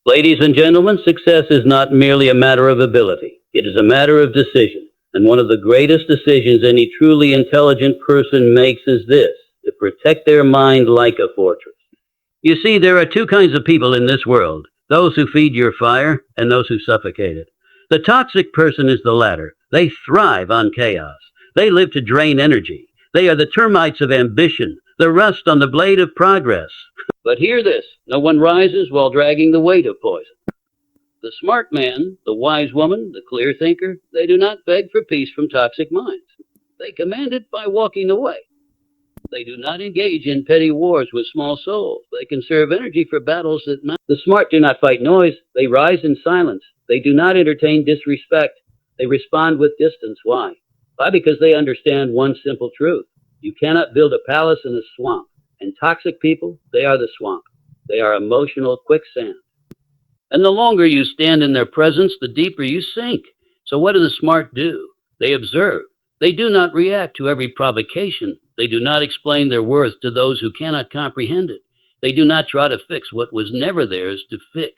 Ladies and gentlemen, success is not merely a matter of ability. It is a matter of decision. And one of the greatest decisions any truly intelligent person makes is this: to protect their mind like a fortress. You see, there are two kinds of people in this world: those who feed your fire and those who suffocate it. The toxic person is the latter. They thrive on chaos. They live to drain energy. They are the termites of ambition, the rust on the blade of progress. But hear this: no one rises while dragging the weight of poison. The smart man, the wise woman, the clear thinker, they do not beg for peace from toxic minds. They command it by walking away. They do not engage in petty wars with small souls. They conserve energy for battles that matter. The smart do not fight noise. They rise in silence. They do not entertain disrespect. They respond with distance. Why? Why? Because they understand one simple truth: you cannot build a palace in a swamp. And toxic people, they are the swamp. They are emotional quicksand. And the longer you stand in their presence, the deeper you sink. So what do the smart do? They observe. They do not react to every provocation. They do not explain their worth to those who cannot comprehend it. They do not try to fix what was never theirs to fix.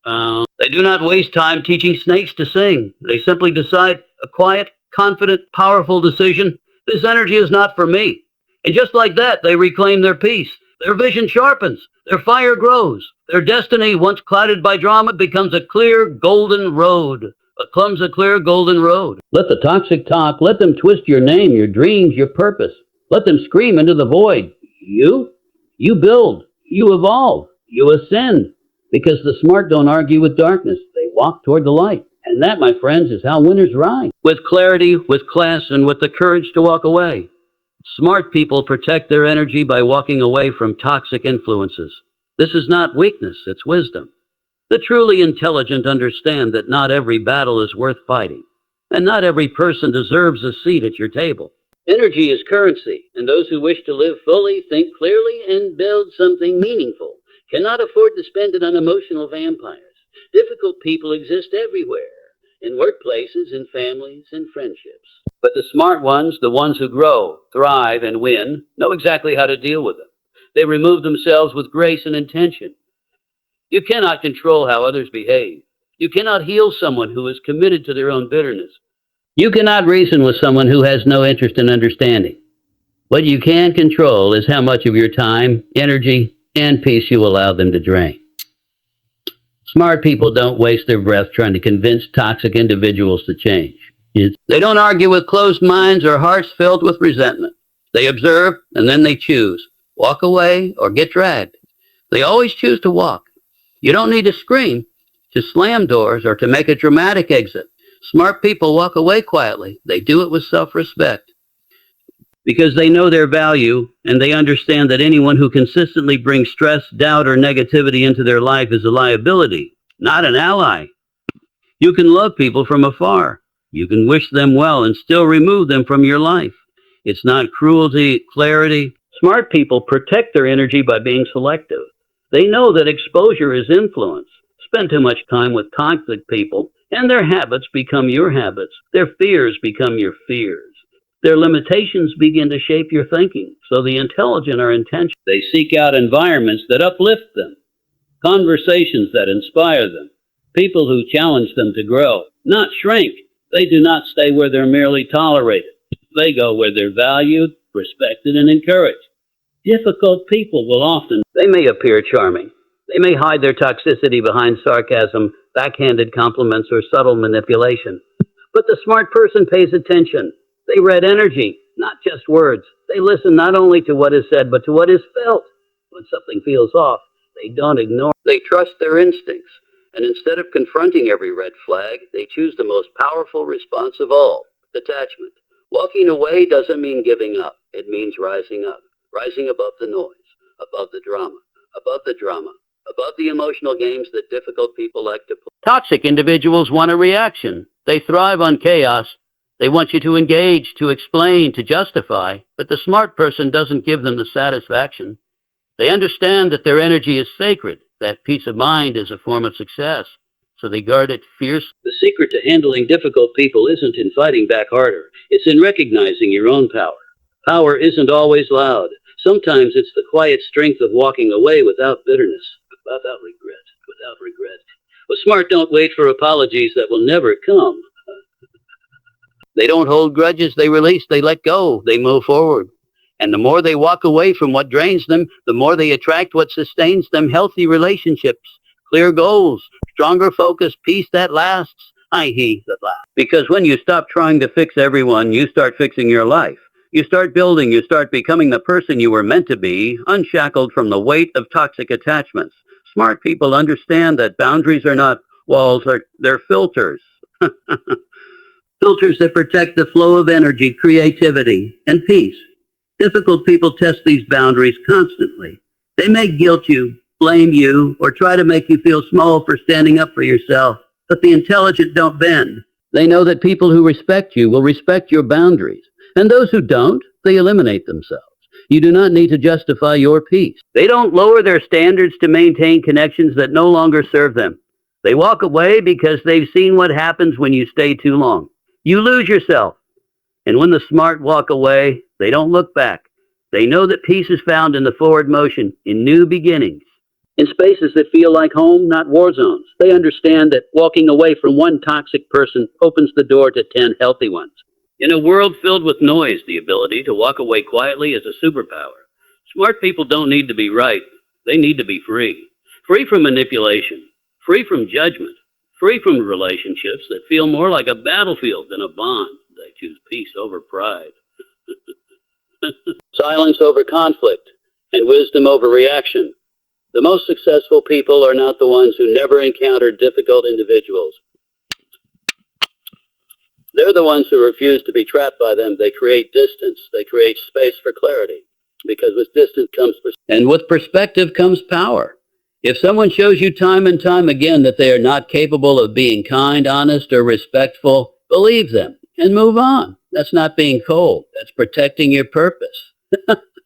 They do not waste time teaching snakes to sing. They simply decide: a quiet, confident, powerful decision. This energy is not for me. And just like that, they reclaim their peace. Their vision sharpens. Their fire grows. Their destiny, once clouded by drama, becomes a clear, golden road. A clear, golden road. Let the toxic talk. Let them twist your name, your dreams, your purpose. Let them scream into the void. You build. You evolve. You ascend. Because the smart don't argue with darkness. They walk toward the light. And that, my friends, is how winners rise. With clarity, with class, and with the courage to walk away. Smart people protect their energy by walking away from toxic influences. This is not weakness, it's wisdom. The truly intelligent understand that not every battle is worth fighting, and not every person deserves a seat at your table. Energy is currency, and those who wish to live fully, think clearly, and build something meaningful cannot afford to spend it on emotional vampires. Difficult people exist everywhere, in workplaces, in families, in friendships. But the smart ones, the ones who grow, thrive, and win, know exactly how to deal with them. They remove themselves with grace and intention. You cannot control how others behave. You cannot heal someone who is committed to their own bitterness. You cannot reason with someone who has no interest in understanding. What you can control is how much of your time, energy, and peace you allow them to drain. Smart people don't waste their breath trying to convince toxic individuals to change. They don't argue with closed minds or hearts filled with resentment. They observe, and then they choose. Walk away or get dragged. They always choose to walk. You don't need to scream, to slam doors, or to make a dramatic exit. Smart people walk away quietly. They do it with self-respect. Because they know their value, and they understand that anyone who consistently brings stress, doubt, or negativity into their life is a liability, not an ally. You can love people from afar. You can wish them well and still remove them from your life. It's not cruelty, clarity. Smart people protect their energy by being selective. They know that exposure is influence. Spend too much time with toxic people, and their habits become your habits. Their fears become your fears. Their limitations begin to shape your thinking. So the intelligent are intentional. They seek out environments that uplift them, conversations that inspire them, people who challenge them to grow, not shrink. They do not stay where they're merely tolerated. They go where they're valued, respected, and encouraged. Difficult people will often, they may appear charming. They may hide their toxicity behind sarcasm, backhanded compliments, or subtle manipulation. But the smart person pays attention. They read energy, not just words. They listen not only to what is said, but to what is felt. When something feels off, they don't ignore. They trust their instincts. And instead of confronting every red flag, they choose the most powerful response of all: detachment. Walking away doesn't mean giving up. It means rising up. Rising above the noise, above the drama, above the emotional games that difficult people like to play. Toxic individuals want a reaction. They thrive on chaos. They want you to engage, to explain, to justify, but the smart person doesn't give them the satisfaction. They understand that their energy is sacred, that peace of mind is a form of success, so they guard it fiercely. The secret to handling difficult people isn't in fighting back harder. It's in recognizing your own power. Power isn't always loud. Sometimes it's the quiet strength of walking away without bitterness, without regret, without regret. Well, smart don't wait for apologies that will never come. They don't hold grudges, they release, they let go, they move forward. And the more they walk away from what drains them, the more they attract what sustains them: healthy relationships, clear goals, stronger focus, peace that lasts, he that lasts. Because when you stop trying to fix everyone, you start fixing your life. You start building, you start becoming the person you were meant to be, unshackled from the weight of toxic attachments. Smart people understand that boundaries are not walls, they're filters. Filters that protect the flow of energy, creativity, and peace. Difficult people test these boundaries constantly. They may guilt you, blame you, or try to make you feel small for standing up for yourself. But the intelligent don't bend. They know that people who respect you will respect your boundaries. And those who don't, they eliminate themselves. You do not need to justify your peace. They don't lower their standards to maintain connections that no longer serve them. They walk away because they've seen what happens when you stay too long. You lose yourself. And when the smart walk away, they don't look back. They know that peace is found in the forward motion, in new beginnings, in spaces that feel like home, not war zones. They understand that walking away from one toxic person opens the door to 10 healthy ones. In a world filled with noise, the ability to walk away quietly is a superpower. Smart people don't need to be right. They need to be free. Free from manipulation, free from judgment, free from relationships that feel more like a battlefield than a bond. They choose peace over pride. Silence over conflict, and wisdom over reaction. The most successful people are not the ones who never encountered difficult individuals. They're the ones who refuse to be trapped by them. They create distance. They create space for clarity. Because with distance comes perspective. And with perspective comes power. If someone shows you time and time again that they are not capable of being kind, honest, or respectful, believe them and move on. That's not being cold. That's protecting your purpose.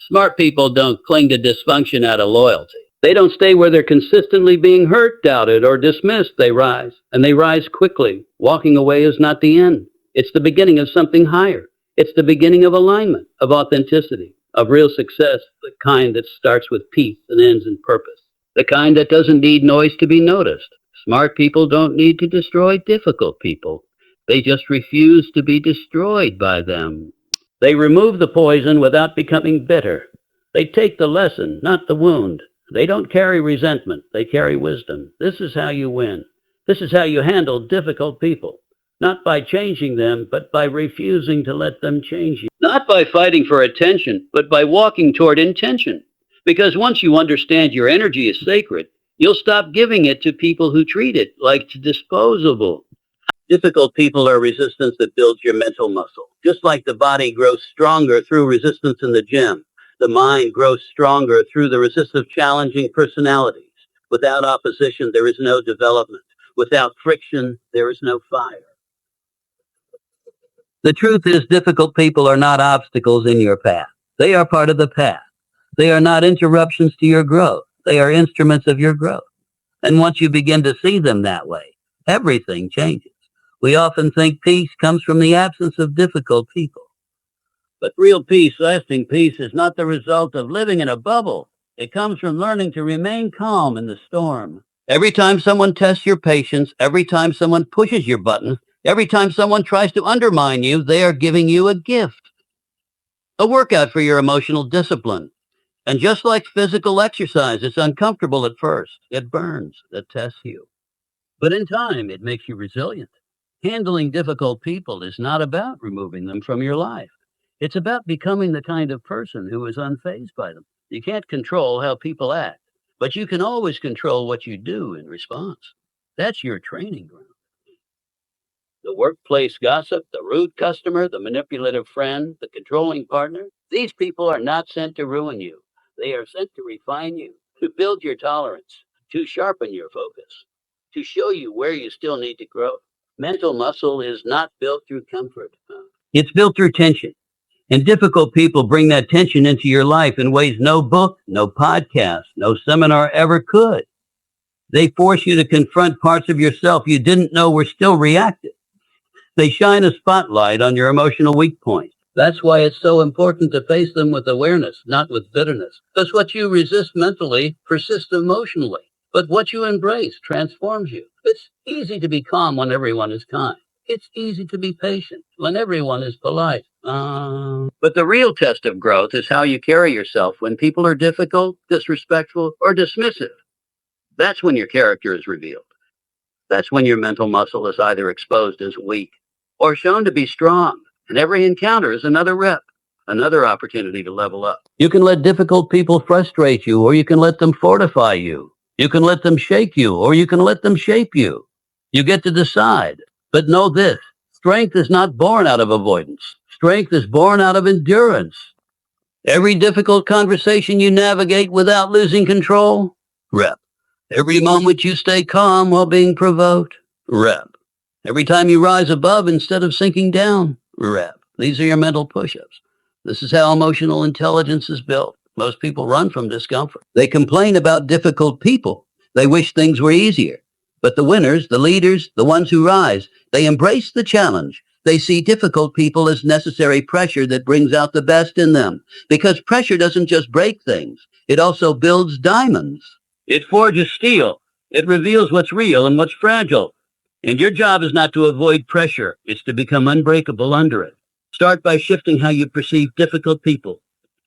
Smart people don't cling to dysfunction out of loyalty. They don't stay where they're consistently being hurt, doubted, or dismissed. They rise, and they rise quickly. Walking away is not the end. It's the beginning of something higher. It's the beginning of alignment, of authenticity, of real success, the kind that starts with peace and ends in purpose. The kind that doesn't need noise to be noticed. Smart people don't need to destroy difficult people. They just refuse to be destroyed by them. They remove the poison without becoming bitter. They take the lesson, not the wound. They don't carry resentment. They carry wisdom. This is how you win. This is how you handle difficult people. Not by changing them, but by refusing to let them change you. Not by fighting for attention, but by walking toward intention. Because once you understand your energy is sacred, you'll stop giving it to people who treat it like it's disposable. Difficult people are resistance that builds your mental muscle. Just like the body grows stronger through resistance in the gym, the mind grows stronger through the resistance of challenging personalities. Without opposition, there is no development. Without friction, there is no fire. The truth is, difficult people are not obstacles in your path. They are part of the path. They are not interruptions to your growth. They are instruments of your growth. And once you begin to see them that way, everything changes. We often think peace comes from the absence of difficult people. But real peace, lasting peace, is not the result of living in a bubble. It comes from learning to remain calm in the storm. Every time someone tests your patience, every time someone pushes your buttons, every time someone tries to undermine you, they are giving you a gift. A workout for your emotional discipline. And just like physical exercise, it's uncomfortable at first. It burns. It tests you. But in time, it makes you resilient. Handling difficult people is not about removing them from your life. It's about becoming the kind of person who is unfazed by them. You can't control how people act, but you can always control what you do in response. That's your training ground. The workplace gossip, the rude customer, the manipulative friend, the controlling partner, these people are not sent to ruin you. They are sent to refine you, to build your tolerance, to sharpen your focus, to show you where you still need to grow. Mental muscle is not built through comfort. It's built through tension. And difficult people bring that tension into your life in ways no book, no podcast, no seminar ever could. They force you to confront parts of yourself you didn't know were still reactive. They shine a spotlight on your emotional weak points. That's why it's so important to face them with awareness, not with bitterness. Because what you resist mentally persists emotionally. But what you embrace transforms you. It's easy to be calm when everyone is kind. It's easy to be patient when everyone is polite. But the real test of growth is how you carry yourself when people are difficult, disrespectful, or dismissive. That's when your character is revealed. That's when your mental muscle is either exposed as weak or shown to be strong. And every encounter is another rep, another opportunity to level up. You can let difficult people frustrate you, or you can let them fortify you. You can let them shake you, or you can let them shape you. You get to decide. But know this: strength is not born out of avoidance. Strength is born out of endurance. Every difficult conversation you navigate without losing control, rep. Every moment you stay calm while being provoked, rep. Every time you rise above instead of sinking down, rep. These are your mental push-ups. This is how emotional intelligence is built. Most people run from discomfort. They complain about difficult people. They wish things were easier. But the winners, the leaders, the ones who rise, they embrace the challenge. They see difficult people as necessary pressure that brings out the best in them. Because pressure doesn't just break things, it also builds diamonds. It forges steel. It reveals what's real and what's fragile. And your job is not to avoid pressure. It's to become unbreakable under it. Start by shifting how you perceive difficult people.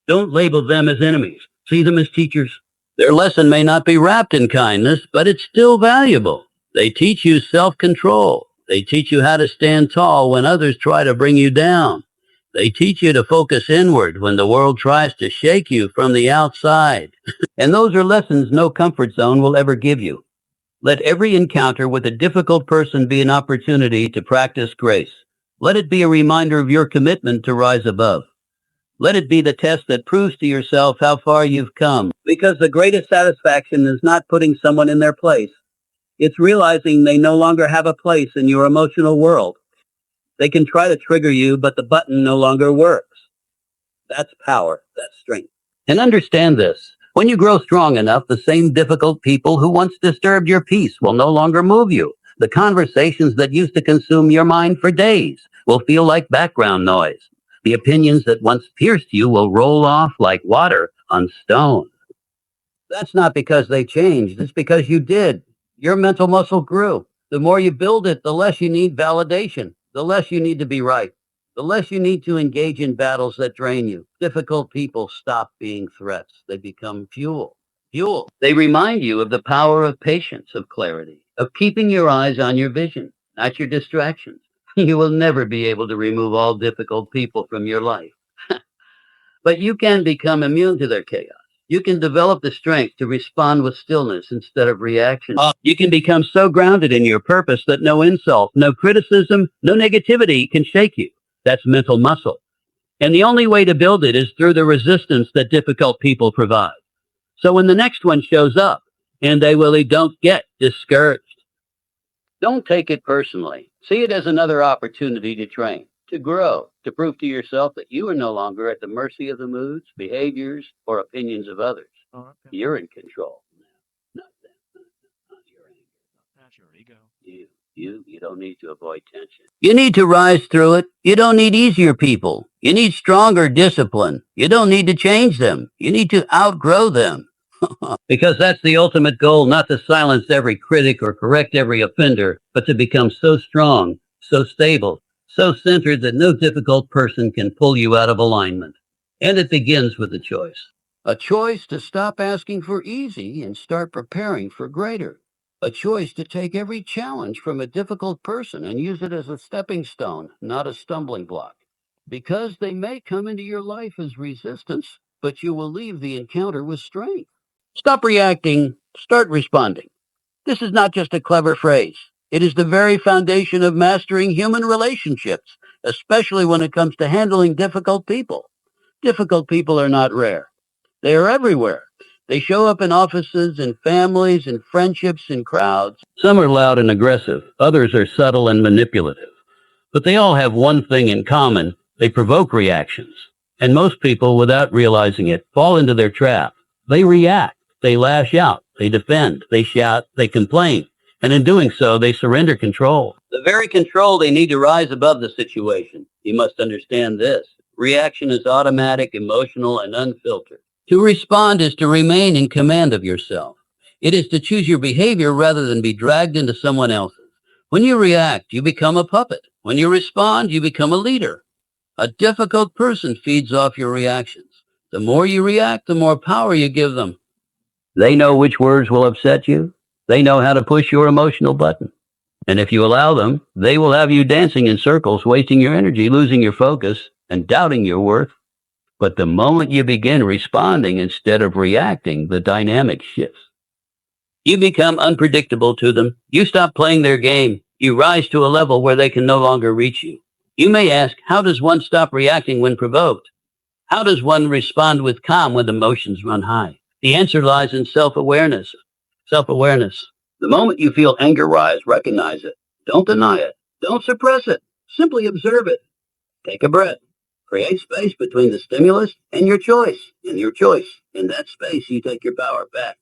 Don't label them as enemies. See them as teachers. Their lesson may not be wrapped in kindness, but it's still valuable. They teach you self-control. They teach you how to stand tall when others try to bring you down. They teach you to focus inward when the world tries to shake you from the outside. And those are lessons no comfort zone will ever give you. Let every encounter with a difficult person be an opportunity to practice grace. Let it be a reminder of your commitment to rise above. Let it be the test that proves to yourself how far you've come. Because the greatest satisfaction is not putting someone in their place. It's realizing they no longer have a place in your emotional world. They can try to trigger you, but the button no longer works. That's power. That's strength. And understand this. When you grow strong enough, the same difficult people who once disturbed your peace will no longer move you. The conversations that used to consume your mind for days will feel like background noise. The opinions that once pierced you will roll off like water on stone. That's not because they changed. It's because you did. Your mental muscle grew. The more you build it, the less you need validation, the less you need to be right, the less you need to engage in battles that drain you. Difficult people stop being threats. They become fuel. Fuel. They remind you of the power of patience, of clarity, of keeping your eyes on your vision, not your distractions. You will never be able to remove all difficult people from your life. But you can become immune to their chaos. You can develop the strength to respond with stillness instead of reaction. You can become so grounded in your purpose that no insult, no criticism, no negativity can shake you. That's mental muscle. And the only way to build it is through the resistance that difficult people provide. So when the next one shows up, and they really don't get discouraged, don't take it personally. See it as another opportunity to train, to grow, to prove to yourself that you are no longer at the mercy of the moods, behaviors, or opinions of others. You're in control. Not them, not your anger. That's your ego. You don't need to avoid tension. You need to rise through it. You don't need easier people. You need stronger discipline. You don't need to change them. You need to outgrow them. Because that's the ultimate goal, not to silence every critic or correct every offender, but to become so strong, so stable, so centered that no difficult person can pull you out of alignment. And it begins with a choice. A choice to stop asking for easy and start preparing for greater. A choice to take every challenge from a difficult person and use it as a stepping stone, not a stumbling block. Because they may come into your life as resistance, but you will leave the encounter with strength. Stop reacting, start responding. This is not just a clever phrase. It is the very foundation of mastering human relationships, especially when it comes to handling difficult people. Difficult people are not rare. They are everywhere. They show up in offices, in families, in friendships, in crowds. Some are loud and aggressive. Others are subtle and manipulative. But they all have one thing in common. They provoke reactions. And most people, without realizing it, fall into their trap. They react. They lash out. They defend. They shout. They complain. And in doing so, they surrender control. The very control they need to rise above the situation. You must understand this. Reaction is automatic, emotional, and unfiltered. To respond is to remain in command of yourself. It is to choose your behavior rather than be dragged into someone else's. When you react, you become a puppet. When you respond, you become a leader. A difficult person feeds off your reactions. The more you react, the more power you give them. They know which words will upset you. They know how to push your emotional button. And if you allow them, they will have you dancing in circles, wasting your energy, losing your focus, and doubting your worth. But the moment you begin responding instead of reacting, the dynamic shifts. You become unpredictable to them. You stop playing their game. You rise to a level where they can no longer reach you. You may ask, how does one stop reacting when provoked? How does one respond with calm when emotions run high? The answer lies in self-awareness. Self-awareness. The moment you feel anger rise, recognize it. Don't deny it. Don't suppress it. Simply observe it. Take a breath. Create space between the stimulus and your choice. In your choice, in that space, you take your power back.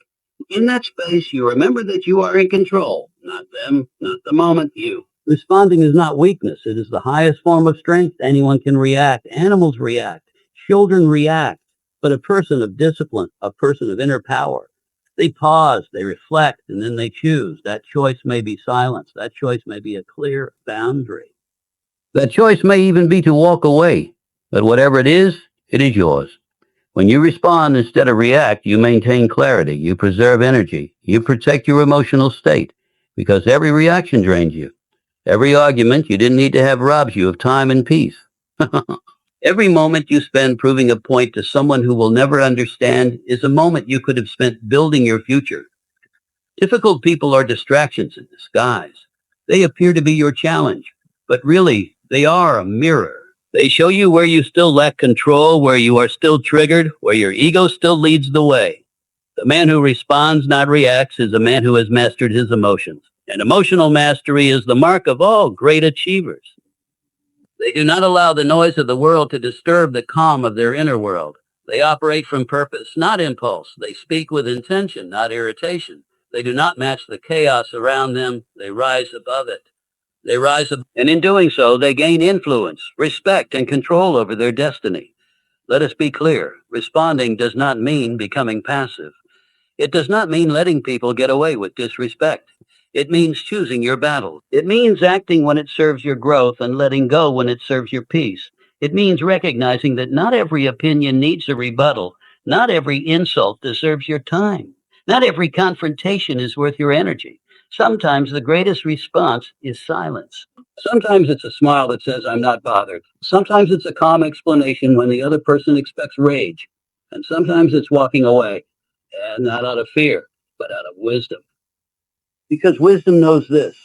In that space, you remember that you are in control. Not them, not the moment, you. Responding is not weakness. It is the highest form of strength. Anyone can react. Animals react. Children react. But a person of discipline, a person of inner power, they pause, they reflect, and then they choose. That choice may be silence. That choice may be a clear boundary. That choice may even be to walk away. But whatever it is yours. When you respond instead of react, you maintain clarity, you preserve energy, you protect your emotional state, because every reaction drains you. Every argument you didn't need to have robs you of time and peace. Every moment you spend proving a point to someone who will never understand is a moment you could have spent building your future. Difficult people are distractions in disguise. They appear to be your challenge, but really, they are a mirror. They show you where you still lack control, where you are still triggered, where your ego still leads the way. The man who responds, not reacts, is a man who has mastered his emotions. And emotional mastery is the mark of all great achievers. They do not allow the noise of the world to disturb the calm of their inner world. They operate from purpose, not impulse. They speak with intention, not irritation. They do not match the chaos around them. They rise above it. And in doing so, they gain influence, respect, and control over their destiny. Let us be clear. Responding does not mean becoming passive. It does not mean letting people get away with disrespect. It means choosing your battles. It means acting when it serves your growth and letting go when it serves your peace. It means recognizing that not every opinion needs a rebuttal. Not every insult deserves your time. Not every confrontation is worth your energy. Sometimes the greatest response is silence. Sometimes it's a smile that says, I'm not bothered. Sometimes it's a calm explanation when the other person expects rage. And sometimes it's walking away, and not out of fear, but out of wisdom. Because wisdom knows this.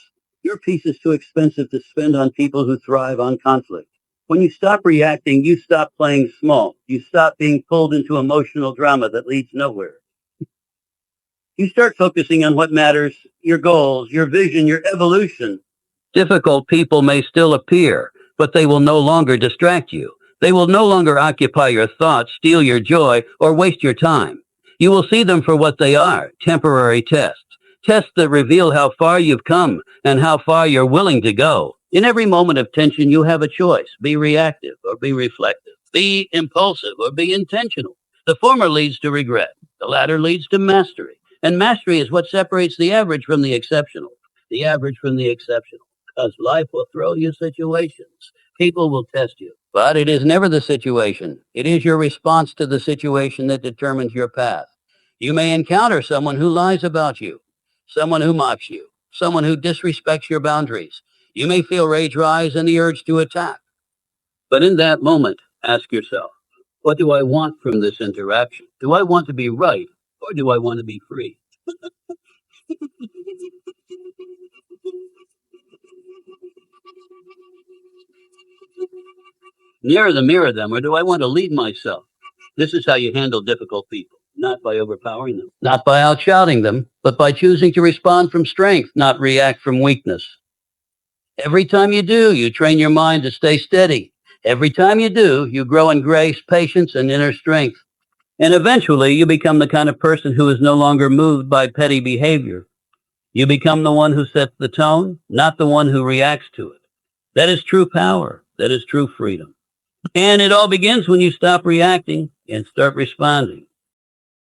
Your peace is too expensive to spend on people who thrive on conflict. When you stop reacting, you stop playing small. You stop being pulled into emotional drama that leads nowhere. You start focusing on what matters, your goals, your vision, your evolution. Difficult people may still appear, but they will no longer distract you. They will no longer occupy your thoughts, steal your joy, or waste your time. You will see them for what they are, temporary tests. Tests that reveal how far you've come and how far you're willing to go. In every moment of tension, you have a choice. Be reactive or be reflective. Be impulsive or be intentional. The former leads to regret. The latter leads to mastery. And mastery is what separates the average from the exceptional. The average from the exceptional. Because life will throw you situations. People will test you. But it is never the situation. It is your response to the situation that determines your path. You may encounter someone who lies about you, someone who mocks you, someone who disrespects your boundaries. You may feel rage rise and the urge to attack. But in that moment, ask yourself, what do I want from this interaction? Do I want to be right or do I want to be free? Mirror them, or do I want to lead myself? This is how you handle difficult people, not by overpowering them, not by outshouting them, but by choosing to respond from strength, not react from weakness. Every time you do, you train your mind to stay steady. Every time you do, you grow in grace, patience, and inner strength. And eventually, you become the kind of person who is no longer moved by petty behavior. You become the one who sets the tone, not the one who reacts to it. That is true power. That is true freedom. And it all begins when you stop reacting and start responding.